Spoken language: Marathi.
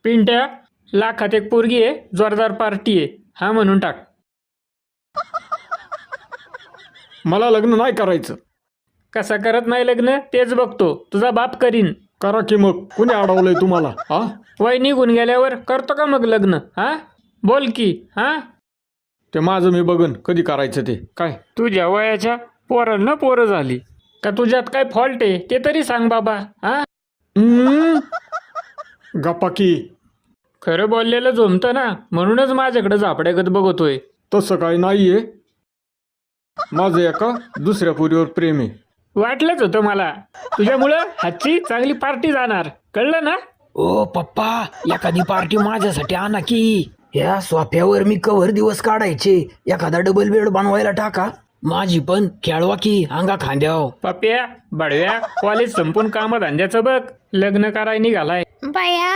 पिंट्या, लाखात एक पोरगी आहे, जोरदार पार्टी आहे, हा म्हणून टाक. मला लग्न नाही करायचं. कसा करत नाही लग्न तेच बघतो, तुझा बाप करीन. करा की मग, कुणी अडवलंय तुम्हाला? हा, वय निघून गेल्यावर करतो का मग लग्न? हा बोल की. हा ते माझं मी बघन कधी करायचं ते. काय तुझ्या वयाच्या पोरांना पोरं झाली का? तुझ्यात काय फॉल्ट आहे ते तरी सांग बाबा. हा गप्पा की. खरं बोललेलं जमतं ना, म्हणूनच माझ्याकडे झापड्यागत बघतोय. तसं काही नाहीये. माझं एका दुसऱ्या पोरीवर प्रेम आहे. वाटलंच होतं मला, तुझ्यामुळं हातची चांगली पार्टी जाणार, कळलं ना? ओ पप्पा, एखादी पार्टी माझ्यासाठी आणा की. या सोफ्यावर मी कव्हर दिवस काढायचे. एखादा डबल बेड बनवायला टाका. माझी पण खेळवा की अंगा खांद्याव. पप्या बडव्या, कॉलेज संपून काम धंद्याचं बघ, लग्न कराय निघालाय. बया